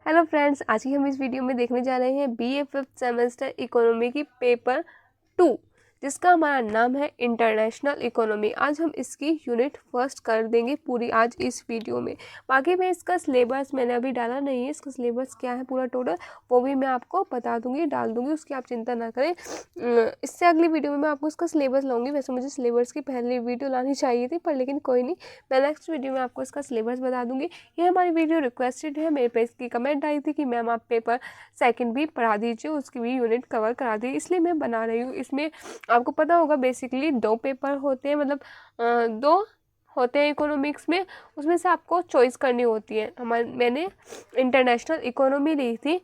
Hello friends, आज की हम इस वीडियो में देखने जा रहे हैं बीए फिफ्थ सेमेस्टर इकोनॉमी की पेपर 2, जिसका हमारा नाम है इंटरनेशनल इकोनॉमी। आज हम इसकी यूनिट फर्स्ट कर देंगे पूरी आज इस वीडियो में। बाकी मैं इसका सिलेबस मैंने अभी डाला नहीं है, इसका सिलेबस क्या है पूरा टोटल वो भी मैं आपको बता दूंगी, डाल दूंगी, उसकी आप चिंता ना करें। इससे अगली वीडियो में मैं आपको इसका सिलेबस लाऊंगी। वैसे मुझे सिलेबस की पहली वीडियो लानी चाहिए थी, पर लेकिन कोई नहीं, मैं नेक्स्ट वीडियो में आपको इसका सिलेबस बता दूंगी। ये हमारी वीडियो रिक्वेस्टेड है, मेरे पे इसकी कमेंट आई थी कि मैम आप पेपर सेकंड भी पढ़ा दीजिए, उसकी भी यूनिट कवर करा दीजिए, इसलिए मैं बना रही हूँ। इसमें आपको पता होगा बेसिकली 2 पेपर होते हैं, मतलब 2 होते हैं इकोनॉमिक्स में, उसमें से आपको चॉइस करनी होती है। मैंने इंटरनेशनल इकोनॉमी ली थी।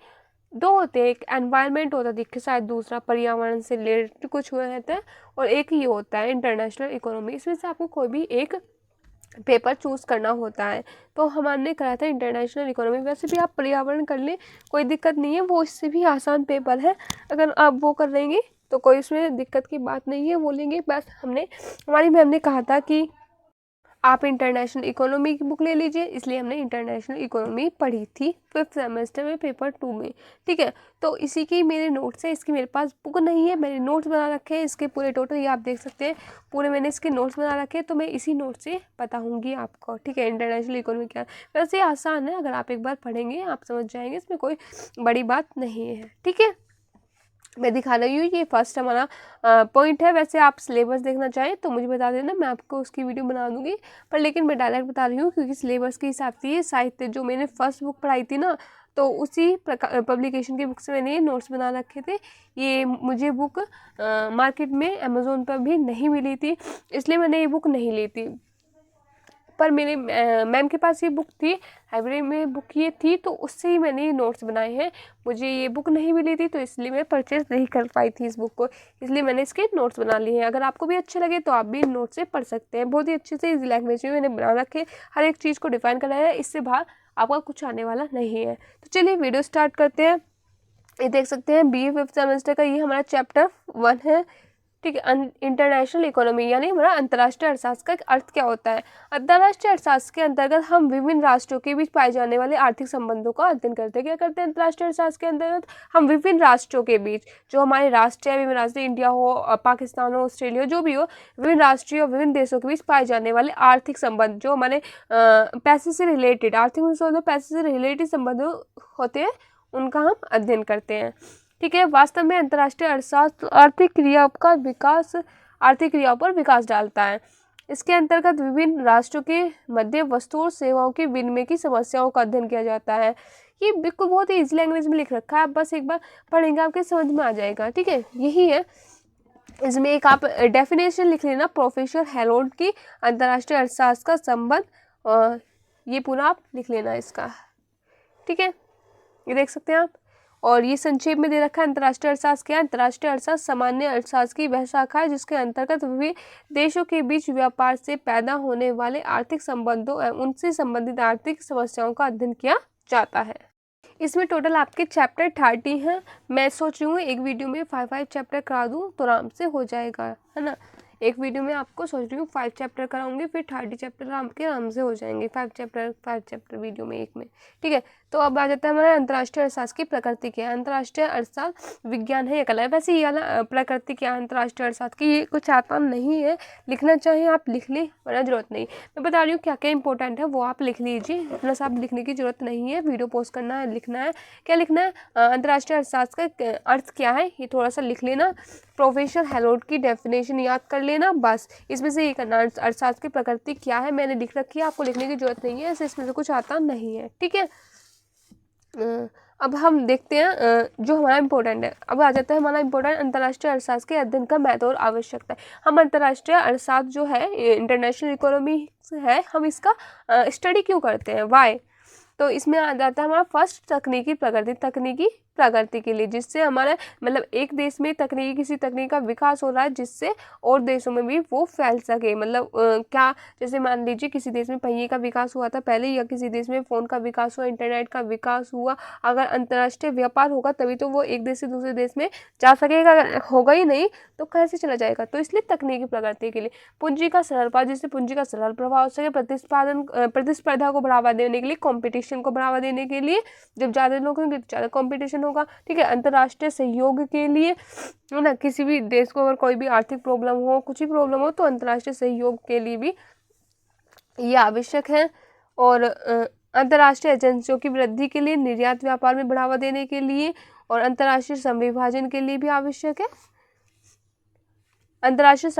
2 होते हैं, एक एनवायरनमेंट होता है देखिए, शायद दूसरा पर्यावरण से रिलेटेड कुछ हुआ रहता है, और एक ही होता है इंटरनेशनल इकोनॉमी। इसमें से आपको कोई भी एक पेपर चूज़ करना होता है। तो हमने करा था इंटरनेशनल इकोनॉमी। वैसे भी आप पर्यावरण कर लें, कोई दिक्कत नहीं है, वो इससे भी आसान पेपर है। अगर आप वो कर लेंगे तो कोई उसमें दिक्कत की बात नहीं है, वो लेंगे। बस हमारी मैम ने कहा था कि आप इंटरनेशनल इकोनॉमी की बुक ले लीजिए, इसलिए हमने इंटरनेशनल इकोनॉमी पढ़ी थी फिफ्थ सेमेस्टर में पेपर 2 में। ठीक है, तो इसी की मेरे नोट्स है। इसकी मेरे पास बुक नहीं है, मैंने नोट्स बना रखे हैं इसके पूरे टोटल, ये आप देख सकते हैं पूरे मैंने इसके नोट्स बना रखे हैं। तो मैं इसी नोट से बताऊंगी आपको। ठीक है, इंटरनेशनल इकोनॉमी क्या है, वैसे आसान है, अगर आप एक बार पढ़ेंगे आप समझ जाएंगे, इसमें कोई बड़ी बात नहीं है। ठीक है, मैं दिखा रही हूँ, ये फर्स्ट हमारा पॉइंट है। वैसे आप सिलेबस देखना चाहें तो मुझे बता देना, मैं आपको उसकी वीडियो बना दूंगी, पर लेकिन मैं डायरेक्ट बता रही हूँ क्योंकि सिलेबस के हिसाब से ये साहित्य जो मैंने फर्स्ट बुक पढ़ाई थी ना, तो उसी पब्लिकेशन की बुक से मैंने ये नोट्स बना रखे थे। ये मुझे बुक मार्केट में अमेज़ोन पर भी नहीं मिली थी, इसलिए मैंने ये बुक नहीं ली थी। पर मेरे मैम के पास ये बुक थी, लाइब्रेरी में बुक ये थी, तो उससे ही मैंने ये नोट्स बनाए हैं। मुझे ये बुक नहीं मिली थी, तो इसलिए मैं परचेज नहीं कर पाई थी इस बुक को, इसलिए मैंने इसके नोट्स बना लिए हैं। अगर आपको भी अच्छे लगे तो आप भी इन नोट्स से पढ़ सकते हैं। बहुत ही अच्छे से इस लैंग्वेज में मैंने बना रखे, हर एक चीज़ को डिफाइन करा है, इससे बाहर आपका कुछ आने वाला नहीं है। तो चलिए वीडियो स्टार्ट करते हैं। ये देख सकते हैं बीए फिफ्थ सेमेस्टर का ये हमारा चैप्टर 1 है। ठीक है, इंटरनेशनल इकोनॉमी यानी हमारा अंतर्राष्ट्रीय अर्थशास्त्र का अर्थ क्या होता है। अंतर्राष्ट्रीय अर्थशास्त्र के अंतर्गत हम विभिन्न राष्ट्रों के बीच पाए जाने वाले आर्थिक संबंधों का अध्ययन करते हैं। क्या करते हैं अंतर्राष्ट्रीय अर्थशास्त्र के अंतर्गत, हम विभिन्न राष्ट्रों के बीच, जो हमारे राष्ट्र है, विभिन्न राष्ट्र, इंडिया हो, पाकिस्तान हो, ऑस्ट्रेलिया हो, जो भी हो, विभिन्न राष्ट्रीय और विभिन्न देशों के बीच पाए जाने वाले आर्थिक संबंध, जो हमारे पैसे से रिलेटेड, आर्थिक पैसे से रिलेटेड संबंध होते हैं, उनका हम अध्ययन करते हैं। ठीक है, वास्तव में अंतर्राष्ट्रीय अर्थशास्त्र आर्थिक क्रियाओं पर विकास डालता है। इसके अंतर्गत विभिन्न राष्ट्रों के मध्य वस्तुओं और सेवाओं के विनिमय की समस्याओं का अध्ययन किया जाता है। ये बिल्कुल बहुत ही इजी लैंग्वेज में लिख रखा है, आप बस एक बार पढ़ेंगे आपके समझ में आ जाएगा। ठीक है, यही है। इसमें एक आप डेफिनेशन लिख लेना प्रोफेसर हेरोल्ड की अंतर्राष्ट्रीय अर्थशास्त्र का संबंध, और ये पूरा आप लिख लेना इसका। ठीक है, ये देख सकते हैं आप। और ये संक्षेप में दे रखा है अंतर्राष्ट्रीय अर्थशास्त्र क्या है। अंतर्राष्ट्रीय अर्थशास्त्र सामान्य अर्थशास्त्र की वह शाखा है जिसके अंतर्गत विभिन्न देशों के बीच व्यापार से पैदा होने वाले आर्थिक संबंधों एवं उनसे संबंधित आर्थिक समस्याओं का अध्ययन किया जाता है। इसमें टोटल आपके चैप्टर 30 हैं। मैं सोच रही हूँ एक वीडियो में 5 चैप्टर करा दूँ तो आराम से हो जाएगा, है ना। एक वीडियो में आपको सोच रही हूँ 5 चैप्टर कराऊंगी, फिर 30 चैप्टर आपके आराम से हो जाएंगे, 5 चैप्टर वीडियो में एक में। ठीक है, तो अब आ जाता है हमारा अंतर्राष्ट्रीय अर्थशास्त्र की प्रकृति क्या है। अंतर्राष्ट्रीय अर्थशास्त्र विज्ञान है या कला है। वैसे ये वाला प्रकृति क्या है अंतर्राष्ट्रीय अर्थशास्त्र की, ये कुछ आसान नहीं है, लिखना चाहे आप लिख लें, वरना जरूरत नहीं। मैं बता रही हूँ क्या क्या इंपॉर्टेंट है वो आप लिख लीजिए, इतना सा आप लिखने की जरूरत नहीं है। वीडियो पोस्ट करना है, लिखना है, क्या लिखना है, अंतर्राष्ट्रीय अर्थशास्त्र का अर्थ क्या है ये थोड़ा सा लिख लेना, प्रोफेसर हेरोल्ड की डेफिनेशन याद कर लेना, बस इसमें से ये करना। अर्थशास्त्र की प्रकृति क्या है मैंने लिख रखी है, आपको लिखने की जरूरत नहीं है, ऐसे इसमें से कुछ आता नहीं है। ठीक है, अब हम देखते हैं जो हमारा इम्पोर्टेंट है। अब आ जाता है हमारा इम्पोर्टेंट अंतर्राष्ट्रीय अर्थशास्त्र के अध्ययन का महत्व और आवश्यकता है। हम अंतर्राष्ट्रीय अर्थशास्त्र जो है इंटरनेशनल इकोनॉमी है, हम इसका स्टडी क्यों करते हैं, वाई। तो इसमें आ जाता है हमारा फर्स्ट तकनीकी प्रगति के लिए, जिससे हमारा मतलब एक देश में किसी तकनीक का विकास हो रहा है जिससे और देशों में भी वो फैल सके। मतलब क्या, जैसे मान लीजिए किसी देश में पहिए का विकास हुआ था पहले, या किसी देश में फ़ोन का विकास हुआ, इंटरनेट का विकास हुआ, अगर अंतर्राष्ट्रीय व्यापार होगा तभी तो वो एक देश से दूसरे देश में जा सकेगा, अगर होगा ही नहीं तो कैसे चला जाएगा। तो इसलिए तकनीकी प्रगति के लिए पूंजी का सरल प्रवाह, जिससे पूंजी का सरल प्रवाह हो सके, प्रतिस्पर्धा को बढ़ावा देने के लिए कॉम्पिटिशन कंपटीशन को बढ़ावा देने के लिए, जब ज़्यादा लोग होंगे तो ज़्यादा कंपटीशन होगा, ठीक है। अंतर्राष्ट्रीय सहयोग के लिए, है ना, किसी भी देश को अगर कोई भी आर्थिक प्रॉब्लम हो, कुछ भी प्रॉब्लम हो, तो अंतर्राष्ट्रीय सहयोग के लिए भी ये आवश्यक है। और अंतर्राष्ट्रीय एजेंसियों की वृद्धि के लिए, निर्यात व्यापार में बढ़ावा देने के लिए, और अंतर्राष्ट्रीय समविभाजन के लिए भी आवश्यक है। अंतर्राष्ट्रीय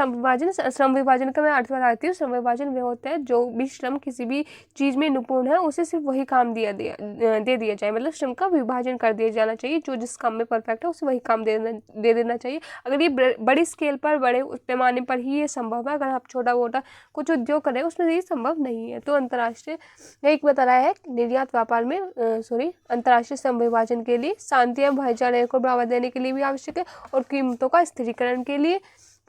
श्रम विभाजन का मैं अर्थ बताती हूँ। श्रम विभाजन वह होता है जो भी श्रम किसी भी चीज में निपुण है उसे सिर्फ वही काम दे दिया जाए, मतलब श्रम का विभाजन कर दिया जाना चाहिए। जो जिस काम में परफेक्ट है उसे वही काम दे देना चाहिए। अगर ये बड़ी स्केल पर, बड़े पैमाने पर ही ये संभव है, अगर आप छोटा मोटा कुछ उद्योग करें उसमें ये संभव नहीं है। तो अंतर्राष्ट्रीय एक बता रहा है निर्यात व्यापार में अंतर्राष्ट्रीय श्रम विभाजन के लिए, शांति एवं भाईचारे को बढ़ावा देने के लिए भी आवश्यक है, और कीमतों का स्थिरीकरण के लिए।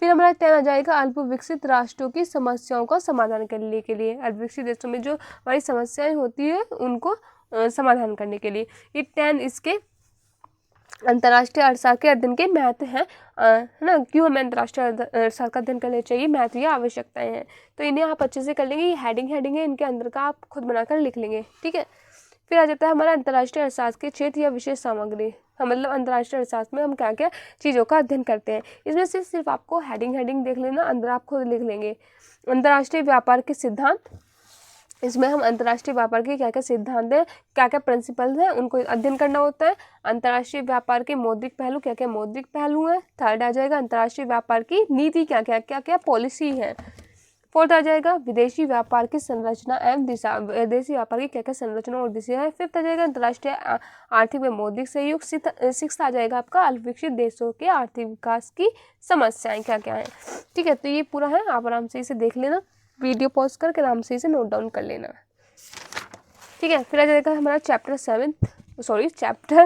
फिर हमारा 10 आ जाएगा अल्प विकसित राष्ट्रों की समस्याओं का समाधान करने के लिए। अल्प विकसित देशों में जो हमारी समस्याएं होती है उनको समाधान करने के लिए। ये 10 इसके अंतर्राष्ट्रीय अर्थशास्त्र के अध्ययन के महत्व हैं, है ना, क्यों हमें अंतर्राष्ट्रीय अर्थशास्त्र का अध्ययन करना चाहिए, महत्व या आवश्यकताएं हैं। तो इन्हें आप अच्छे से कर लेंगे। ये हेडिंग है, इनके अंदर का आप खुद बनाकर लिख लेंगे, ठीक है। फिर आ जाता है हमारा अंतर्राष्ट्रीय अर्थशास्त्र के क्षेत्र या विशेष सामग्री। मतलब अंतर्राष्ट्रीय अर्थशास्त्र में हम क्या क्या चीज़ों का अध्ययन करते हैं। इसमें से सिर्फ आपको हेडिंग देख लेना, अंदर आप खुद लिख लेंगे। अंतर्राष्ट्रीय व्यापार के सिद्धांत, इसमें हम अंतर्राष्ट्रीय व्यापार के क्या क्या सिद्धांत हैं, क्या क्या प्रिंसिपल्स हैं, उनको अध्ययन करना होता है। अंतर्राष्ट्रीय व्यापार के मौद्रिक पहलू, क्या क्या मौद्रिक पहलू हैं। थर्ड आ जाएगा अंतर्राष्ट्रीय व्यापार की नीति, क्या क्या पॉलिसी है। फोर्थ आ जाएगा विदेशी व्यापार की संरचना एवं दिशा, विदेशी व्यापार की क्या क्या संरचना और दिशा है। फिफ्थ आ जाएगा अंतर्राष्ट्रीय आर्थिक व मौद्रिक सहयोग। सिक्स्थ आ जाएगा आपका अल्प विकसित देशों के आर्थिक विकास की समस्याएं क्या क्या है, ठीक है। तो ये पूरा है, आप आराम से इसे देख लेना, वीडियो पॉज करके आराम से इसे नोट डाउन कर लेना, ठीक है। फिर आ जाएगा हमारा चैप्टर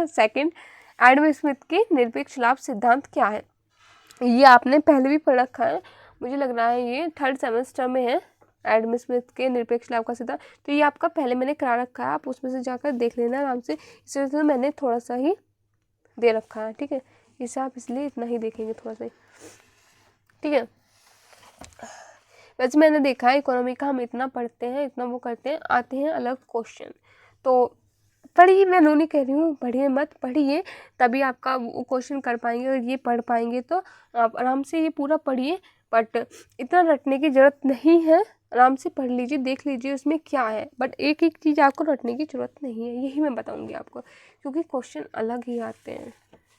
सेकंड, एडम स्मिथ के निरपेक्ष लाभ सिद्धांत क्या है। ये आपने पहले भी पढ़ रखा है, मुझे लग रहा है ये 3rd सेमेस्टर में है, एडम स्मिथ के निरपेक्ष लाभ का सिद्धांत। तो ये आपका पहले मैंने करा रखा है, आप उसमें से जाकर देख लेना आराम से। इसलिए तो मैंने थोड़ा सा ही दे रखा है, ठीक है। इसे आप इसलिए इतना ही देखेंगे थोड़ा सा, ठीक है। वैसे मैंने देखा है इकोनॉमी का हम इतना पढ़ते हैं, इतना वो करते हैं, आते हैं अलग क्वेश्चन। तो पढ़िए, मैं नहीं कह रही हूँ पढ़िए मत, पढ़िए तभी आपका वो क्वेश्चन कर पाएंगे। और ये पढ़ पाएंगे तो आप आराम से ये पूरा पढ़िए, बट इतना रटने की ज़रूरत नहीं है। आराम से पढ़ लीजिए, देख लीजिए उसमें क्या है, बट एक एक चीज़ आपको रटने की ज़रूरत नहीं है, यही मैं बताऊँगी आपको। क्योंकि क्वेश्चन अलग ही आते हैं,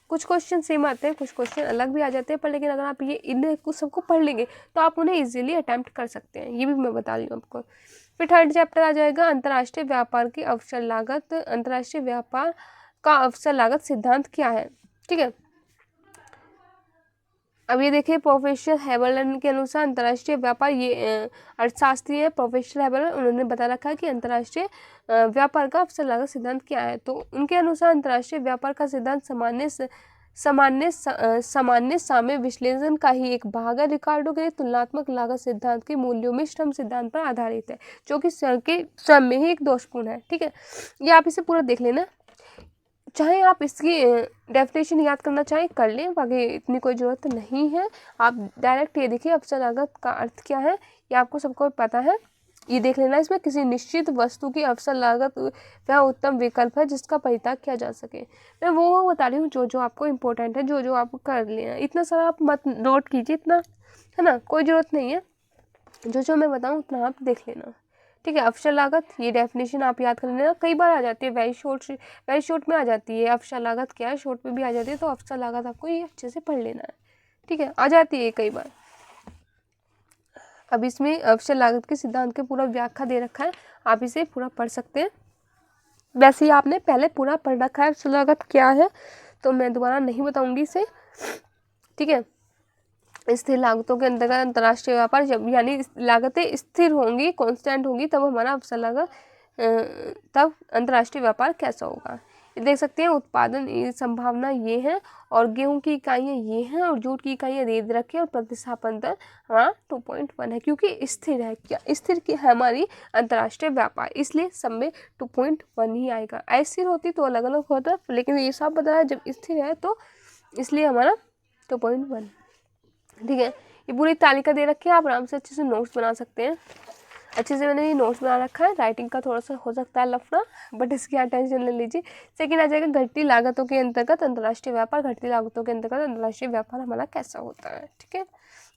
कुछ क्वेश्चन सेम आते हैं, कुछ क्वेश्चन अलग भी आ जाते हैं, पर लेकिन अगर आप ये इन्हें कुछ सबको पढ़ लेंगे तो आप उन्हें ईजिली अटैम्प्ट कर सकते हैं, ये भी मैं बता रही हूँ आपको। फिर 3rd चैप्टर आ जाएगा अंतर्राष्ट्रीय व्यापार की अवसर लागत। अंतर्राष्ट्रीय व्यापार का अवसर लागत सिद्धांत क्या है, ठीक है। अब ये देखिए प्रोफेसर हेबरलन के अनुसार अंतर्राष्ट्रीय व्यापार, ये अर्थशास्त्री है प्रोफेसर हेबरलन, उन्होंने बता रखा है कि अंतर्राष्ट्रीय व्यापार का अवसर लागत सिद्धांत क्या है। तो उनके अनुसार अंतर्राष्ट्रीय व्यापार का सिद्धांत सामान्य साम्य विश्लेषण का ही एक भाग है। रिकार्डो के तुलनात्मक लागत सिद्धांत के मूल्यों में श्रम सिद्धांत पर आधारित है, जो कि स्वयं में ही एक दोषपूर्ण है, ठीक है। ये आप इसे पूरा देख लेना, चाहे आप इसकी डेफिनेशन याद करना चाहें कर लें, बाकी इतनी कोई ज़रूरत नहीं है। आप डायरेक्ट ये देखिए अवसर लागत का अर्थ क्या है, ये आपको सबको पता है, ये देख लेना। इसमें किसी निश्चित वस्तु की अवसर लागत वह उत्तम विकल्प है जिसका परित्याग किया जा सके। मैं वो बता रही हूँ जो आपको इम्पोर्टेंट है, जो आपको कर लेना। इतना सारा आप मत नोट कीजिए, इतना है ना, कोई ज़रूरत नहीं है। जो मैं बताऊँ उतना आप देख लेना, ठीक है। अवसर लागत, ये डेफिनेशन आप याद कर लेना, कई बार आ जाती है, वेरी शॉर्ट में आ जाती है। अवसर लागत क्या है, शॉर्ट में भी आ जाती है, तो अवसर लागत आपको ये अच्छे से पढ़ लेना है, ठीक है, आ जाती है कई बार। अब इसमें अवसर लागत के सिद्धांत के पूरा व्याख्या दे रखा है, आप इसे पूरा पढ़ सकते हैं। वैसे ही आपने पहले पूरा पढ़ रखा है अवसर लागत क्या है, तो मैं दोबारा नहीं बताऊंगी इसे, ठीक है। स्थिर लागतों के अंतर्गत अंतर्राष्ट्रीय व्यापार, जब यानी लागतें स्थिर होंगी, कांस्टेंट होंगी, तब हमारा अवसर लागत, तब अंतर्राष्ट्रीय व्यापार कैसा होगा। ये देख सकते हैं उत्पादन संभावना ये है, और गेहूं की इकाइयाँ ये हैं, और जूट की इकाइयाँ दे रखी है, और प्रतिस्थापन दर हमारा 2.1 है, क्योंकि स्थिर है। क्या स्थिर की है हमारी अंतर्राष्ट्रीय व्यापार, इसलिए सब में 2.1 ही आएगा। अस्थिर होती तो अलग अलग होता, लेकिन ये सब बता रहा है जब स्थिर है तो इसलिए हमारा 2.1, ठीक है। ये पूरी तालिका दे रखी है, आप आराम से अच्छे से नोट्स बना सकते हैं। अच्छे से मैंने ये नोट्स बना रखा है। राइटिंग का थोड़ा सा हो सकता है लफड़ा, बट इसकी अटेंशन ले लीजिए। सेकंड आ जाएगा घटती लागतों के अंतर्गत अंतर्राष्ट्रीय व्यापार। घटती लागतों के अंतर्गत अंतर्राष्ट्रीय व्यापार हमारा कैसा होता है, ठीक है,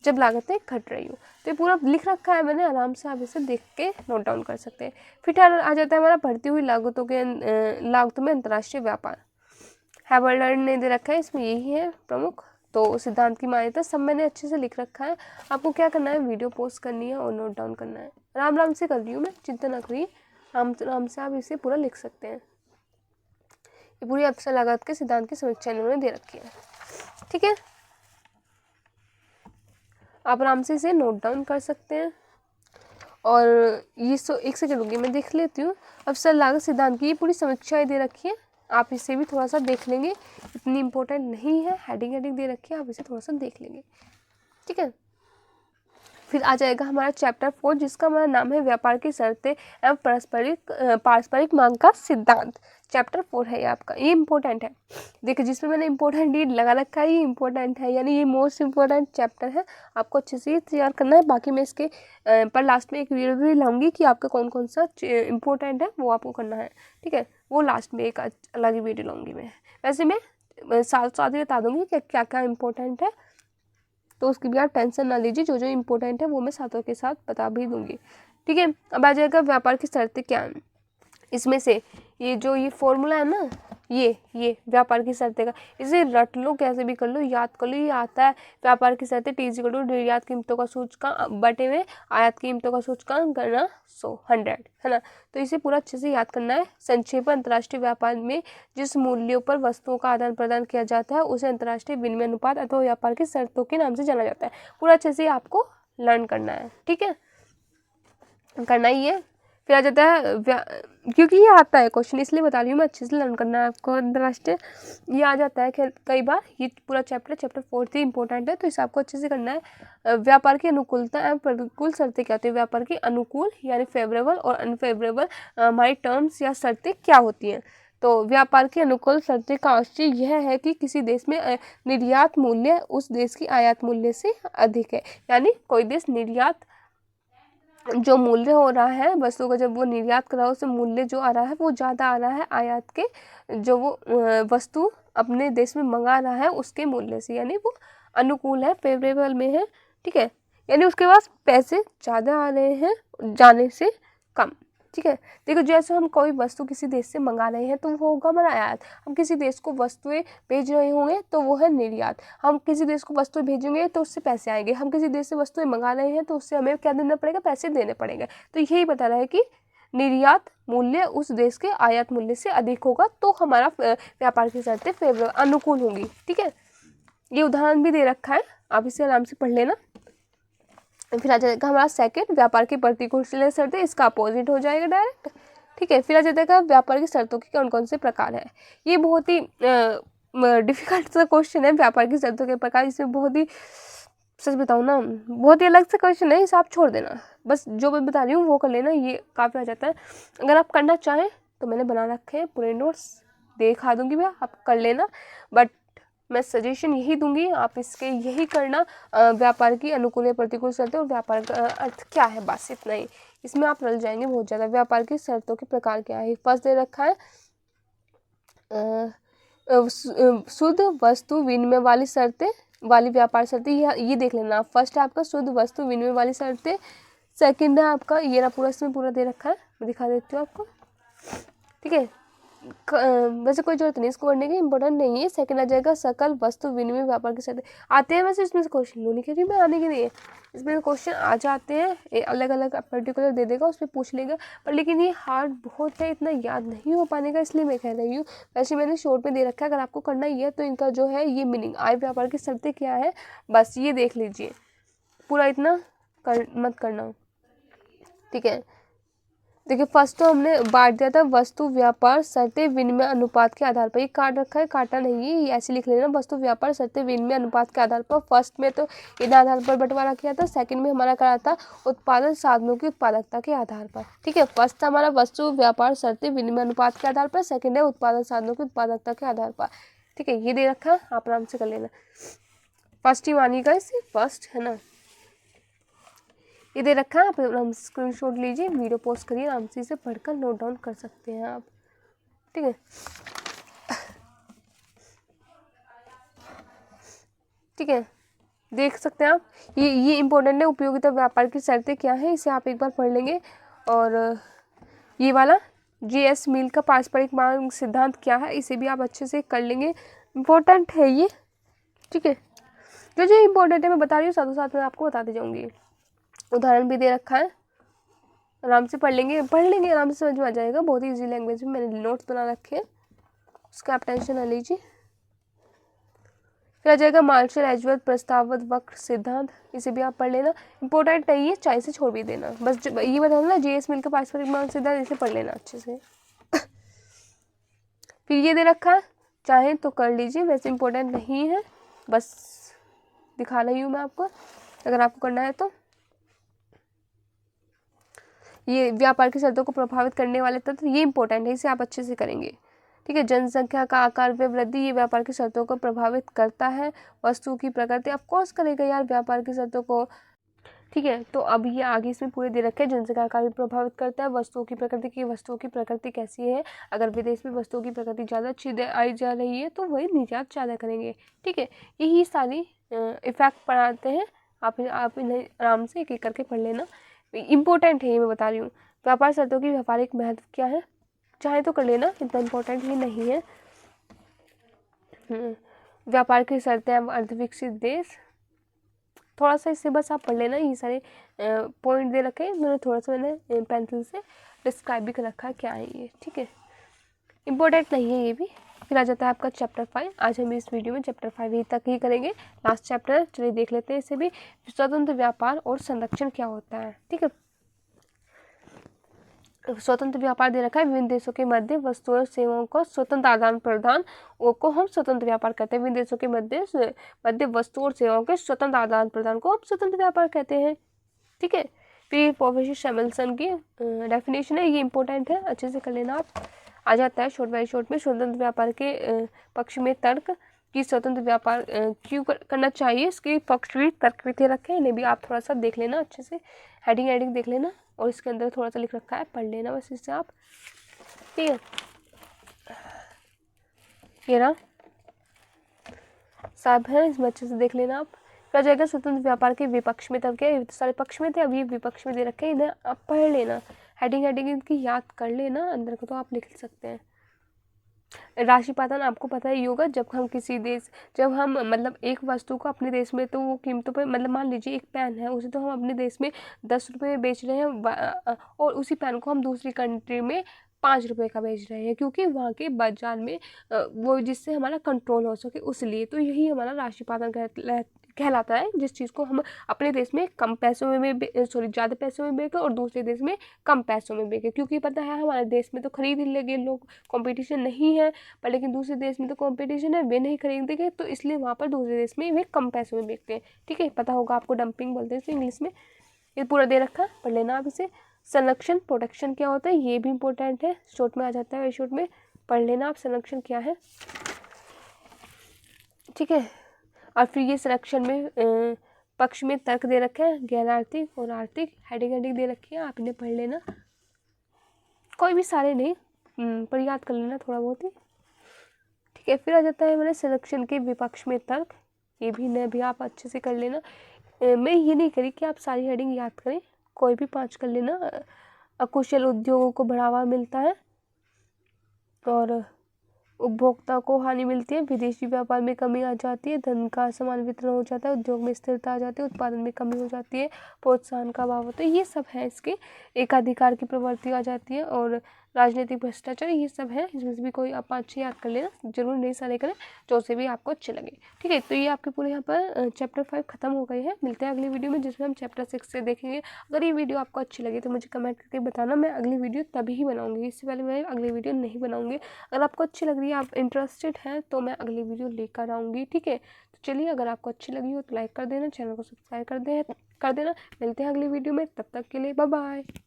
जब लागतें घट रही हो। तो ये पूरा लिख रखा है मैंने, आराम से आप इसे देख के नोट डाउन कर सकते हैं। फिर आ जाता है हमारा बढ़ती हुई लागतों में अंतर्राष्ट्रीय व्यापार। हैवर्ल्ड ने दे रखा है, इसमें यही है प्रमुख। तो सिद्धांत की मान्यता सब मैंने अच्छे से लिख रखा है। आपको क्या करना है, वीडियो पोस्ट करनी है और नोट डाउन करना है। आराम आराम से कर रही हूँ मैं, चिंता न करिए, आराम से आप इसे पूरा लिख सकते हैं। ये पूरी अवसर लागत के सिद्धांत की समीक्षा इन्होंने दे रखी है, ठीक है। आप आराम से इसे नोट डाउन कर सकते हैं। और ये एक सेकंड रुकिए, मैं देख लेती हूँ। अवसर लागत सिद्धांत की ये पूरी समीक्षा दे रखी है, आप इसे भी थोड़ा सा देख लेंगे, इतनी इंपॉर्टेंट नहीं है। हेडिंग दे रखी है, आप इसे थोड़ा सा देख लेंगे, ठीक है। फिर आ जाएगा हमारा चैप्टर 4, जिसका हमारा नाम है व्यापार की शर्तें एवं पारस्परिक मांग का सिद्धांत। चैप्टर 4 है ये आपका, ये इंपॉर्टेंट है। देखिए जिसमें मैंने इंपॉर्टेंट डीड लगा रखा है, ये इंपॉर्टेंट है, यानी ये मोस्ट इंपॉर्टेंट चैप्टर है। आपको अच्छे से तैयार करना है। बाकी मैं इसके पर लास्ट में एक वीडियो भी लाऊंगी कि आपका कौन कौन सा इंपॉर्टेंट है, वो आपको करना है, ठीक है। वो लास्ट में एक अलग ही वीडियो लाऊंगी मैं। वैसे मैं साथ साथ ही बता दूंगी कि क्या क्या इंपॉर्टेंट है, तो उसकी भी आप टेंशन ना लीजिए। जो जो इम्पोर्टेंट है वो मैं साथों के साथ बता भी दूंगी, ठीक है। अब आ जाएगा व्यापार की शर्तें क्या हैं। इसमें से ये फॉर्मूला है ना, ये व्यापार की शर्तें का, इसे रट लो, कैसे भी कर लो, याद कर लो। ये आता है व्यापार की शर्तें T=टू निर्यात कीमतों का सूचकांक बटे में आयात कीमतों का सूचकांक गणना 100 है ना। तो इसे पूरा अच्छे से याद करना है। संक्षेप, अंतर्राष्ट्रीय व्यापार में जिस मूल्यों पर वस्तुओं का आदान प्रदान किया जाता है उसे अंतर्राष्ट्रीय विनिमय अनुपात अथवा व्यापार की शर्तों के नाम से जाना जाता है। पूरा अच्छे से आपको लर्न करना है, ठीक है, करना ही है। फिर आ जाता है क्योंकि ये आता है क्वेश्चन, इसलिए बता रही हूँ मैं, अच्छे से लर्न करना है आपको। अंतर्राष्ट्रीय ये आ जाता है कई बार, ये पूरा चैप्टर 4 ही इंपॉर्टेंट है, तो इसे आपको अच्छे से करना है। व्यापार की अनुकूलता एवं प्रतिकूल शर्तें क्या होती है। व्यापार की अनुकूल यानी फेवरेबल और अनफेवरेबल हमारी टर्म्स या शर्तें क्या होती हैं। तो व्यापार की अनुकूल शर्तें का आशय यह है कि किसी देश में निर्यात मूल्य उस देश की आयात मूल्य से अधिक है। यानी कोई देश निर्यात जो मूल्य हो रहा है वस्तु का, जब वो निर्यात कर रहा है, उससे मूल्य जो आ रहा है वो ज़्यादा आ रहा है आयात के, जो वो वस्तु अपने देश में मंगा रहा है उसके मूल्य से, यानी वो अनुकूल है, फेवरेबल में है, ठीक है। यानी उसके पास पैसे ज़्यादा आ रहे हैं जाने से कम, ठीक है। देखो जैसे हम कोई वस्तु किसी देश से मंगा रहे हैं तो वो होगा हमारा आयात। हम किसी देश को वस्तुएं भेज रहे होंगे तो वो है निर्यात। हम किसी देश को वस्तुएं भेजेंगे तो उससे पैसे आएंगे। हम किसी देश से वस्तुएं मंगा रहे हैं तो उससे हमें क्या देना पड़ेगा, पैसे देने पड़ेंगे। तो यही बता रहा है कि निर्यात मूल्य उस देश के आयात मूल्य से अधिक होगा तो हमारा व्यापार की शर्तें फेवरेबल अनुकूल होंगी, ठीक है। ये उदाहरण भी दे रखा है, आप इसे आराम से पढ़ लेना। फिर आ जाएगा हमारा सेकंड, व्यापार की प्रतिकूल शर्तें, इसका अपोजिट हो जाएगा डायरेक्ट, ठीक है। फिर आ जाएगा व्यापार की शर्तों के कौन कौन से प्रकार है। ये बहुत ही डिफिकल्ट सा क्वेश्चन है, व्यापार की शर्तों के प्रकार। इसमें बहुत ही, सच बताऊँ ना, बहुत ही अलग से क्वेश्चन है, इसे आप छोड़ देना, बस जो मैं बता रही हूँ वो कर लेना, ये काफ़ी आ जाता है। अगर आप करना चाहें तो मैंने बना रखे हैं पूरे नोट्स, दिखा दूंगी मैं, आप कर लेना। बट मैं सजेशन यही दूंगी, आप इसके यही करना, व्यापार की अनुकूल या प्रतिकूल शर्तें और व्यापार का अर्थ क्या है, बस इतना ही। इसमें आप रल जाएंगे बहुत ज़्यादा। व्यापार की शर्तों के प्रकार क्या है, फर्स्ट दे रखा है शुद्ध वस्तु विनिमय वाली शर्तें वाली व्यापार शर्तें, ये देख लेना। फर्स्ट है आपका शुद्ध वस्तु विनिमय वाली शर्तें। सेकंड है आपका, ये ना पूरा इसमें पूरा दे रखा है, मैं दिखा देती हूँ आपको, ठीक है। वैसे कोई जरूरत नहीं इसको पढ़ने की, इंपॉर्टेंट नहीं है। सेकंड आ जाएगा सकल वस्तु विनिमय व्यापार के शर्तें। आते हैं वैसे इसमें से क्वेश्चन, नहीं कह रही मैं आने के लिए, इसमें क्वेश्चन आ जाते हैं, अलग अलग पर्टिकुलर दे देगा, उसमें पूछ लेगा, पर लेकिन ये हार्ड बहुत है, इतना याद नहीं हो पाने का, इसलिए मैं कह रही हूँ। वैसे मैंने शॉर्ट में दे रखा है, अगर आपको करना ही है तो इनका जो है ये मीनिंग, आय व्यापार की शर्तें क्या है, बस ये देख लीजिए, पूरा इतना मत करना, ठीक है। देखिए फर्स्ट तो हमने बांट दिया था वस्तु व्यापार शर्तें विनिमय अनुपात के आधार पर, ये काट रखा है, काटा नहीं है, ये ऐसे लिख लेना, वस्तु व्यापार शर्तें विनिमय अनुपात के आधार पर। फर्स्ट में तो इन आधार पर बंटवारा किया था, सेकंड में हमारा करा था उत्पादन साधनों की उत्पादकता के आधार पर, ठीक है। फर्स्ट था हमारा वस्तु व्यापार शर्तें विनिमय अनुपात के आधार पर, सेकेंड है उत्पादन साधनों की उत्पादकता के आधार पर, ठीक है। ये दे रखा है, आप आराम से कर लेना, फर्स्ट ही मानिएगा इसे, फर्स्ट है ना। ये दे रखा है, आप आराम से स्क्रीनशॉट लीजिए, वीडियो पोस्ट करिए, आराम से इसे पढ़कर नोट डाउन कर सकते हैं आप। ठीक है, ठीक है, देख सकते हैं आप, ये इम्पोर्टेंट है। उपयोगिता व्यापार की शर्तें क्या है, इसे आप एक बार पढ़ लेंगे। और ये वाला जीएस मिल का पारस्परिक मांग सिद्धांत क्या है, इसे भी आप अच्छे से कर लेंगे, इम्पोर्टेंट है ये। ठीक है, जो जो इम्पोर्टेंट है मैं बता रही हूँ, साथों साथ मैं आपको बताते जाऊँगी। उदाहरण भी दे रखा है, आराम से पढ़ लेंगे आराम से समझ में आ जाएगा, बहुत ही ईजी लैंग्वेज में मैंने नोट्स बना रखे हैं, उसका आप टेंशन ना लीजिए। फिर आ जाएगा मार्शल एजवर्थ प्रस्तावक वक्र सिद्धांत, इसे भी आप पढ़ लेना, इंपॉर्टेंट नहीं है, चाहे से छोड़ भी देना, बस ये बताना ना जीएस मिल का पारस्परिक मांग सिद्धांत, इसे पढ़ लेना अच्छे से। फिर ये दे रखा है, चाहे तो कर लीजिए, वैसे इंपॉर्टेंट नहीं है, बस दिखा रही हूँ मैं आपको, अगर आपको करना है तो। ये व्यापार की शर्तों को प्रभावित करने वाले तत्व, ये इंपॉर्टेंट है, इसे आप अच्छे से करेंगे। ठीक है, जनसंख्या का आकार व वृद्धि, ये व्यापार की शर्तों को प्रभावित करता है। वस्तु की प्रकृति, ऑफ कोर्स करेगा यार व्यापार की शर्तों को। ठीक है, तो अब ये आगे इसमें पूरे दे रखे हैं, जनसंख्या का आकार भी प्रभावित करता है, वस्तुओं की प्रकृति की, वस्तुओं की प्रकृति कैसी है, अगर विदेश में वस्तुओं की प्रकृति ज़्यादा अच्छी आई जा रही है तो वही निर्यात ज़्यादा करेंगे। ठीक है, यही सारी इफेक्ट पढ़ाते हैं, आप इन्हें आराम से एक एक करके पढ़ लेना, इम्पोर्टेंट है ये मैं बता रही हूँ। व्यापार शर्तों की व्यापारिक महत्व क्या है, चाहे तो कर लेना, इतना इम्पोर्टेंट ही नहीं है। व्यापार की शर्तें अब अर्धविकसित देश, थोड़ा सा इससे बस आप पढ़ लेना, ये सारे पॉइंट दे रखे हैं, मैंने थोड़ा सा मैंने पेंसिल से डिस्क्राइब भी कर रखा है क्या है ये। ठीक है, इम्पोर्टेंट नहीं है ये भी। फिर आ जाता है आपका चैप्टर 5, आज हम इस वीडियो में चैप्टर 5 ही तक ही करेंगे, लास्ट चैप्टर, चलिए देख लेते हैं इसे भी। स्वतंत्र व्यापार और संरक्षण क्या होता है। ठीक है, स्वतंत्र व्यापार दे रखा है, विभिन्न देशों के मध्य वस्तुओं और सेवाओं का स्वतंत्र आदान प्रदान को हम स्वतंत्र व्यापार कहते हैं। विभिन्न देशों के मध्य वस्तुओं और सेवाओं के स्वतंत्र आदान प्रदान को हम स्वतंत्र व्यापार कहते हैं। ठीक है, फिर प्रोफेसर सैमुअल्सन की डेफिनेशन है, ये इंपॉर्टेंट है, अच्छे से कर लेना आप। आ जाता है शॉर्ट बाई शॉर्ट में, स्वतंत्र व्यापार के पक्ष में तर्क कि स्वतंत्र व्यापार क्यों करना चाहिए, इसके पक्ष भी तर्क भी दे रखे हैं, इन्हें भी आप थोड़ा सा देख लेना अच्छे से, हेडिंग देख लेना, और इसके अंदर थोड़ा सा लिख रखा है, पढ़ लेना बस इससे आप। ठीक है, ये रहा साहब है, इसमें अच्छे से देख लेना आप। क्या जाएगा स्वतंत्र व्यापार के विपक्ष में, तब क्या सारे पक्ष में थे, अब ये विपक्ष में दे रखे हैं, इन्हें आप पढ़ लेना, हेडिंग इनकी याद कर लेना, अंदर को तो आप लिख सकते हैं। राशिपातन आपको पता ही होगा, जब हम मतलब एक वस्तु को अपने देश में तो वो कीमतों पे, मतलब मान लीजिए एक पेन है, उसे तो हम अपने देश में 10 रुपये में बेच रहे हैं, और उसी पेन को हम दूसरी कंट्री में 5 रुपये का बेच रहे हैं, क्योंकि वहाँ के बाजार में वो जिससे हमारा कंट्रोल हो सके, उसलिए तो यही हमारा राशिपातन कहलाता है, जिस चीज़ को हम अपने देश में कम पैसों में ज़्यादा पैसों में बेचें और दूसरे देश में कम पैसों में बेचें, क्योंकि पता है हमारे देश में तो खरीद ही लेंगे लोग, कंपटीशन नहीं है, पर लेकिन दूसरे देश में तो कंपटीशन है, वे नहीं खरीदेंगे, तो इसलिए वहाँ पर दूसरे देश में वे कम पैसों में बेचते हैं। ठीक है, पता होगा आपको, डंपिंग बोलते हैं इंग्लिश में, ये पूरा दे रखा है, पढ़ लेना आप इसे। संरक्षण प्रोटेक्शन क्या होता है, ये भी इंपॉर्टेंट है, शॉर्ट में आ जाता है, शॉर्ट में पढ़ लेना आप, संरक्षण क्या है। ठीक है, और फिर ये संरक्षण में पक्ष में तर्क दे रखे हैं, गैर आर्थिक और आर्थिक, हेडिंग दे रखी है, आप इन्हें पढ़ लेना, कोई भी सारे नहीं, पर याद कर लेना थोड़ा बहुत ही। ठीक है, फिर आ जाता है मैंने संरक्षण के विपक्ष में तर्क, ये भी न भी आप अच्छे से कर लेना। मैं ये नहीं करी कि आप सारी हेडिंग याद करें, कोई भी 5 कर लेना। अकुशल उद्योगों को बढ़ावा मिलता है और उपभोक्ता को हानि मिलती है, विदेशी व्यापार में कमी आ जाती है, धन का समान वितरण हो जाता है, उद्योग में स्थिरता आ जाती है, उत्पादन में कमी हो जाती है, प्रोत्साहन का अभाव होता है, ये सब है इसके। एकाधिकार की प्रवृत्ति आ जाती है और राजनीतिक भ्रष्टाचार, ये सब है, इसमें से भी कोई आप 5-6 याद कर लेना, जरूर नहीं सारे करें, जो से भी आपको अच्छे लगे। ठीक है, तो ये आपके पूरे यहाँ पर चैप्टर 5 खत्म हो गए हैं, मिलते हैं अगली वीडियो में जिसमें हम चैप्टर 6 से देखेंगे। अगर ये वीडियो आपको अच्छी लगी तो मुझे कमेंट करके बताना, मैं अगली वीडियो तभी ही बनाऊंगी, इससे पहले मैं अगली वीडियो नहीं बनाऊंगी। अगर आपको अच्छी लग रही है, आप इंटरेस्टेड हैं, तो मैं अगली वीडियो लेकर आऊँगी। ठीक है, तो चलिए, अगर आपको अच्छी लगी हो तो लाइक कर देना, चैनल को सब्सक्राइब कर देना। मिलते हैं अगली वीडियो में, तब तक के लिए बाय बाय।